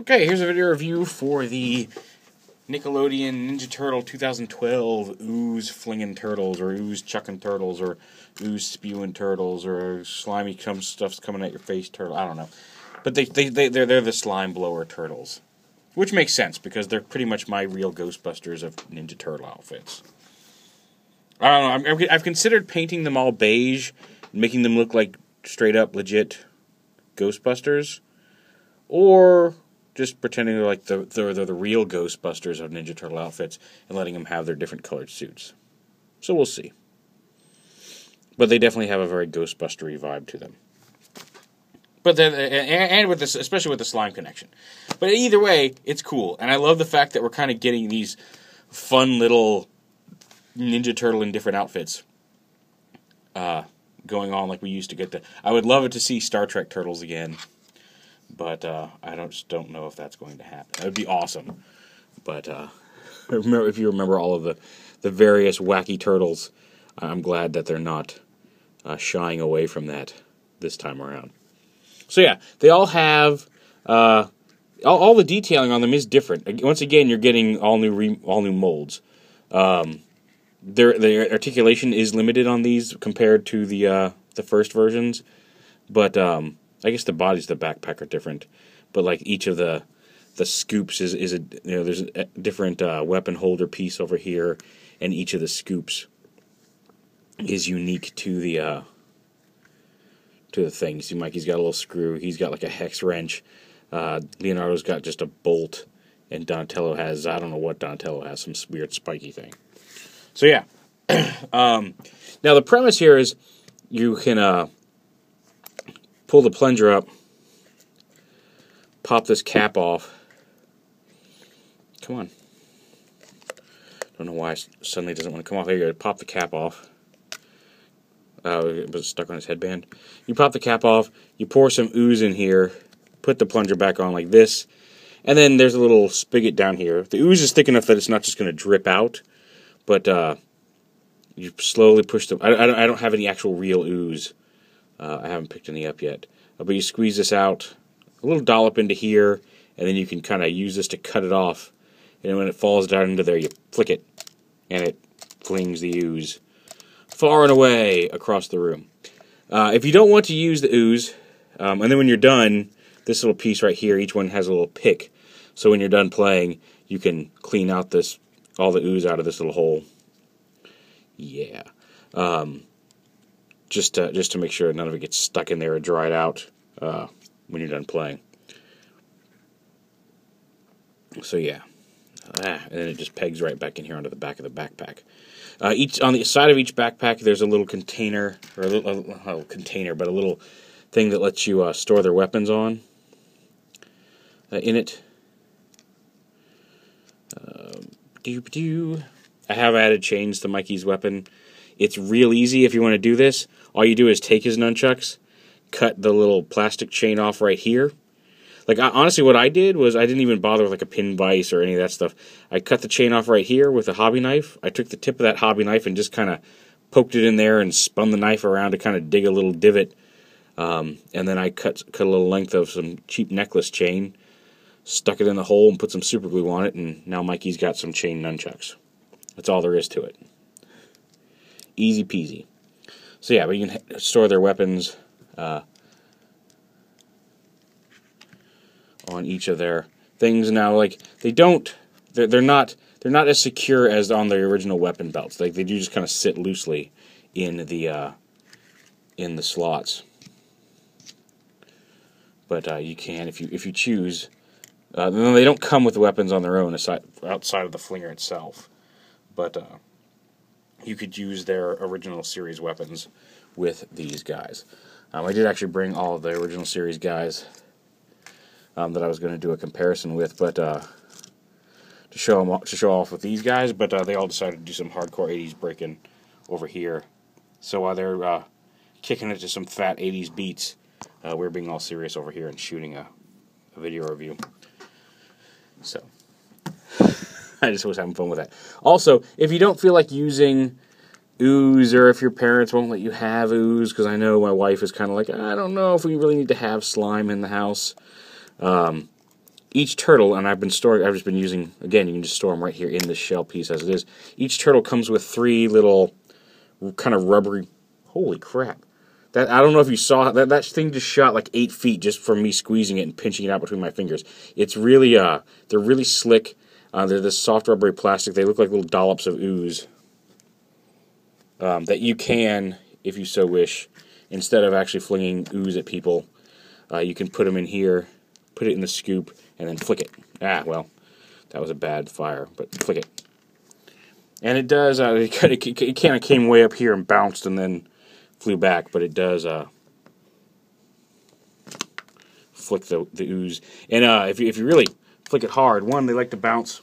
Okay, here's a video review for the Nickelodeon Ninja Turtle 2012 Ooze Flingin' Turtles, or Ooze Chuckin' Turtles, or Ooze Spewin' Turtles, or Slimy Stuff's Coming at Your Face Turtle. I don't know. But they're the slime blower turtles. Which makes sense, because they're pretty much my real Ghostbusters of Ninja Turtle outfits. I don't know, I've considered painting them all beige, making them look like straight-up, legit Ghostbusters, or just pretending they're like they're the real Ghostbusters of Ninja Turtle outfits and letting them have their different colored suits. So we'll see. But they definitely have a very Ghostbustery vibe to them. But then, and with this, especially with the slime connection. But either way, it's cool, and I love the fact that we're kind of getting these fun little Ninja Turtle in different outfits going on like we used to get to. I would love it to see Star Trek Turtles again. But I just don't know if that's going to happen. That would be awesome. But if you remember all of the various wacky turtles, I'm glad that they're not shying away from that this time around. So yeah, they all have all the detailing on them is different. Once again, you're getting all new molds. Their articulation is limited on these compared to the first versions, but I guess the bodies of the backpack are different, but like each of the scoops is a there's a different weapon holder piece over here, and each of the scoops is unique to the thing. You see, Mikey's got a little screw. He's got like a hex wrench. Leonardo's got just a bolt, and Donatello has, I don't know what Donatello has, some weird spiky thing. So yeah, now the premise here is you can pull the plunger up, pop this cap off. Come on. Don't know why it suddenly doesn't want to come off. There you go. Pop the cap off. It was stuck on his headband. You pop the cap off, you pour some ooze in here, put the plunger back on like this, and then there's a little spigot down here. The ooze is thick enough that it's not just going to drip out, but you slowly push the... I don't have any actual real ooze. I haven't picked any up yet. But you squeeze this out, a little dollop into here, and then you can kind of use this to cut it off. And when it falls down into there, you flick it, and it flings the ooze far and away across the room. If you don't want to use the ooze, and then when you're done, this little piece right here, each one has a little pick. So when you're done playing, you can clean out all the ooze out of this little hole. Yeah. Just to make sure none of it gets stuck in there or dried out when you're done playing. So yeah, and then it just pegs right back in here onto the back of the backpack. On the side of each backpack, there's a little container, or a little container, but a little thing that lets you store their weapons on in it. I have added chains to Mikey's weapon. It's real easy if you want to do this. All you do is take his nunchucks, cut the little plastic chain off right here. Like, honestly, what I did was I didn't even bother with like a pin vise or any of that stuff. I cut the chain off right here with a hobby knife. I took the tip of that hobby knife and just kind of poked it in there and spun the knife around to kind of dig a little divot. And then I cut a little length of some cheap necklace chain, stuck it in the hole and put some super glue on it, and now Mikey's got some chain nunchucks. That's all there is to it. Easy peasy. So yeah, but you can store their weapons on each of their things. Now, like, they're not as secure as on the original weapon belts. Like, they do just kind of sit loosely in the slots. But you can, if you choose. They don't come with weapons on their own outside of the flinger itself. But you could use their original series weapons with these guys. I did actually bring all of the original series guys that I was going to do a comparison with, but to show off with these guys. But they all decided to do some hardcore 80s breaking over here. So while they're kicking it to some fat 80s beats, we're being all serious over here and shooting a video review. So I just was having fun with that. Also, if you don't feel like using Ooze, or if your parents won't let you have Ooze, because I know my wife is kind of like, I don't know if we really need to have slime in the house. each turtle, and I've just been using, again, you can just store them right here in this shell piece as it is. Each turtle comes with 3 little kind of rubbery, holy crap. That, I don't know if you saw, that thing just shot like 8 feet just from me squeezing it and pinching it out between my fingers. It's really, they're really slick. They're this soft rubbery plastic. They look like little dollops of ooze that you can, if you so wish, instead of actually flinging ooze at people, you can put them in here, put it in the scoop, and then flick it. Ah, well, that was a bad fire, but flick it. And it does, it kind of came way up here and bounced and then flew back, but it does flick the ooze. And if you really flick it hard, one, they like to bounce,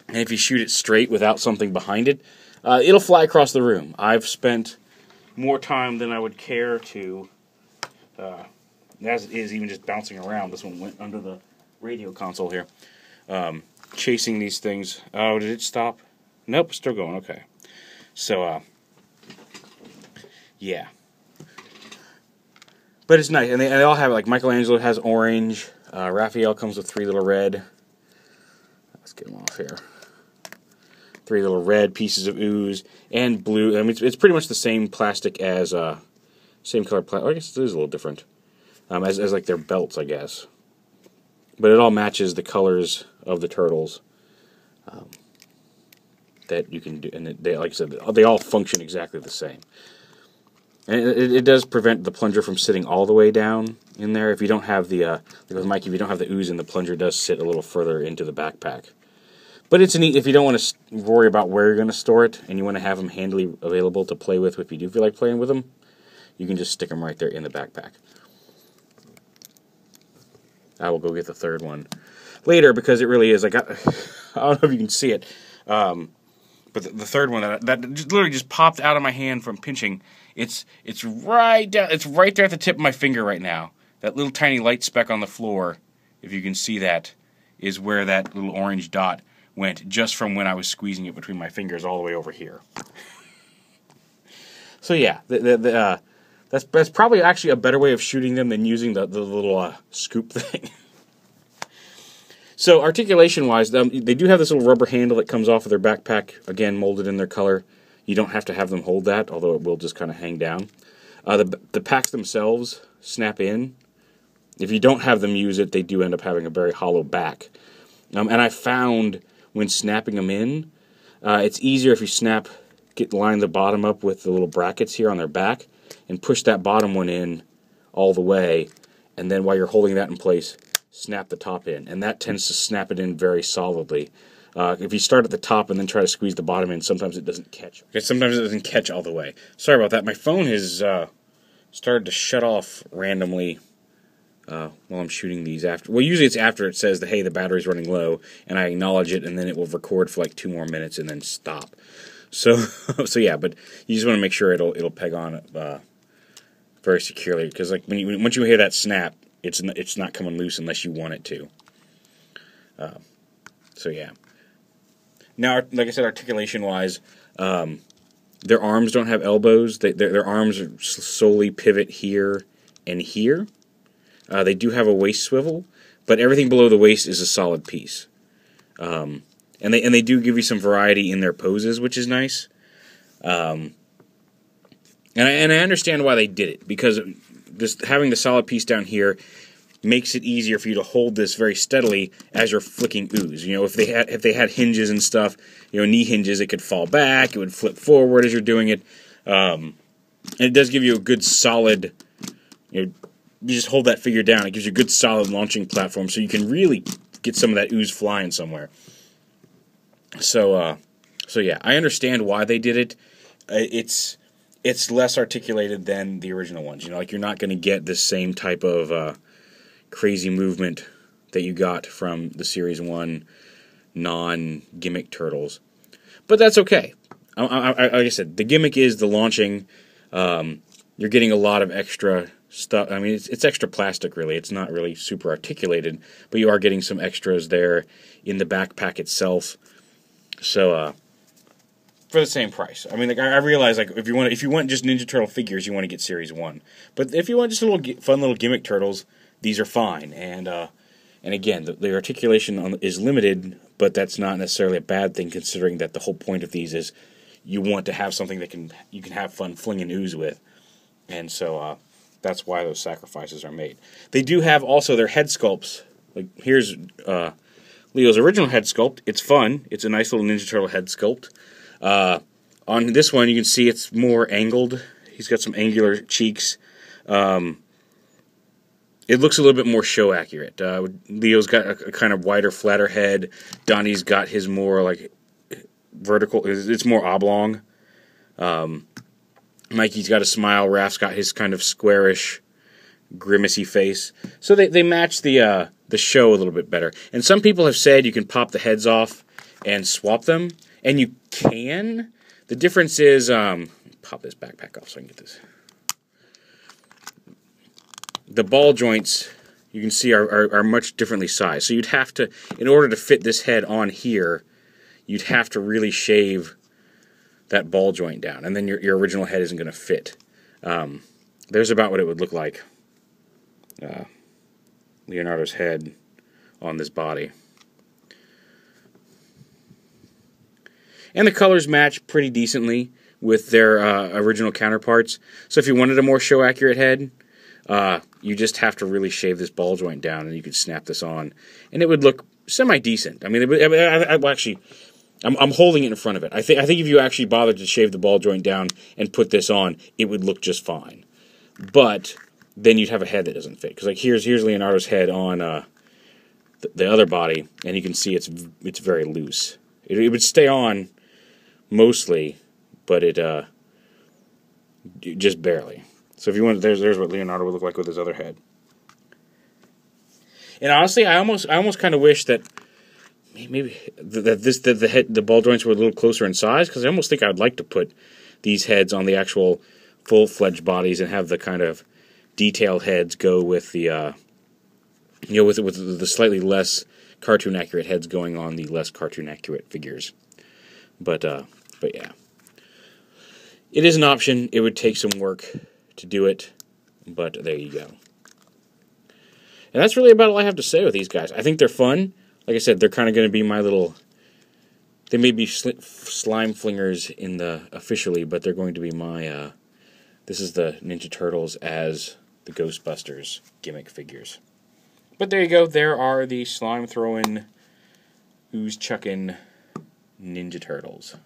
and if you shoot it straight without something behind it, it'll fly across the room. I've spent more time than I would care to, as it is, even just bouncing around. This one went under the radio console here, chasing these things. Oh, did it stop? Nope, still going. Okay. So, yeah. But it's nice, and they all have, like, Michelangelo has orange, Raphael comes with 3 little red. Let's get them off here. 3 little red pieces of ooze, and blue. I mean, it's pretty much the same plastic as, same color plastic. I guess it is a little different. As like their belts, I guess. But it all matches the colors of the turtles that you can do, and they, like I said, they all function exactly the same. And it does prevent the plunger from sitting all the way down in there. If you don't have the, like with Mikey, if you don't have the ooze in, the plunger does sit a little further into the backpack. But it's neat if you don't want to worry about where you're going to store it, and you want to have them handily available to play with if you do feel like playing with them, you can just stick them right there in the backpack. I will go get the 3rd one later, because it really is, I don't know if you can see it, but the 3rd one that literally just popped out of my hand from pinching, it's right down, it's right there at the tip of my finger right now. That little tiny light speck on the floor, if you can see that, is where that little orange dot went, just from when I was squeezing it between my fingers all the way over here. So yeah, that's probably actually a better way of shooting them than using the little scoop thing. So articulation-wise, they do have this little rubber handle that comes off of their backpack, again, molded in their color. You don't have to have them hold that, although it will just kind of hang down. The packs themselves snap in. If you don't have them use it, they do end up having a very hollow back. And I found when snapping them in, it's easier if you line the bottom up with the little brackets here on their back, and push that bottom one in all the way, and then while you're holding that in place, snap the top in, and that tends to snap it in very solidly. If you start at the top and then try to squeeze the bottom in, sometimes it doesn't catch. Sometimes it doesn't catch all the way. Sorry about that. My phone has started to shut off randomly while I'm shooting these after. Well, usually it's after it says that, hey, the battery's running low, and I acknowledge it, and then it will record for like 2 more minutes and then stop. So, so yeah, but you just want to make sure it'll peg on very securely, because like once you hear that snap, it's not coming loose unless you want it to. So yeah. Now, like I said, articulation-wise, their arms don't have elbows. Their arms are solely pivot here and here. They do have a waist swivel, but everything below the waist is a solid piece. And they do give you some variety in their poses, which is nice. And I understand why they did it, because just having the solid piece down here makes it easier for you to hold this very steadily as you're flicking ooze. You know, if they had hinges and stuff, you know, knee hinges, it could fall back, it would flip forward as you're doing it. And it does give you a good solid, you just hold that figure down, it gives you a good solid launching platform, so you can really get some of that ooze flying somewhere. So yeah, I understand why they did it. It's less articulated than the original ones. You know, like you're not going to get the same type of crazy movement that you got from the Series 1 non-gimmick turtles. But that's okay. Like I said, the gimmick is the launching. You're getting a lot of extra stuff. I mean, it's extra plastic, really. It's not really super articulated, but you are getting some extras there in the backpack itself. So, for the same price. I mean, like, I realize, like, if you want just Ninja Turtle figures, you want to get Series 1. But if you want just fun little gimmick turtles, these are fine. And And again, the articulation is limited, but that's not necessarily a bad thing, considering that the whole point of these is you want to have something that you can have fun flinging ooze with. And so that's why those sacrifices are made. They do have also their head sculpts. Like here's Leo's original head sculpt. It's fun. It's a nice little Ninja Turtle head sculpt. On this one, you can see it's more angled. He's got some angular cheeks. It looks a little bit more show accurate. Leo's got a kind of wider, flatter head. Donnie's got his more like vertical. It's more oblong. Mikey's got a smile. Raph's got his kind of squarish, grimacy face. So they match the show a little bit better. And some people have said you can pop the heads off and swap them, and you can. The difference is, pop this backpack off so I can get this. The ball joints, you can see, are much differently sized. So you'd have to, in order to fit this head on here, you'd have to really shave that ball joint down, and then your original head isn't going to fit. There's about what it would look like. Leonardo's head on this body. And the colors match pretty decently with their original counterparts. So if you wanted a more show-accurate head, you just have to really shave this ball joint down, and you could snap this on, and it would look semi-decent. I mean, I'm holding it in front of it. I think if you actually bothered to shave the ball joint down and put this on, it would look just fine. But then you'd have a head that doesn't fit. Because like here's Leonardo's head on the other body, and you can see it's very loose. It would stay on mostly, but it just barely. So if you want, there's what Leonardo would look like with his other head. And honestly, I almost kind of wish that maybe the ball joints were a little closer in size, because I almost think I would like to put these heads on the actual full-fledged bodies and have the kind of detailed heads go with the with the slightly less cartoon accurate heads going on the less cartoon accurate figures. But yeah, it is an option. It would take some work to do it, but there you go. And that's really about all I have to say with these guys. I think they're fun. Like I said, they're kind of going to be my little... They may be slime flingers in the officially, but they're going to be my... this is the Ninja Turtles as the Ghostbusters gimmick figures. But there you go. There are the slime throwing, ooze chucking Ninja Turtles.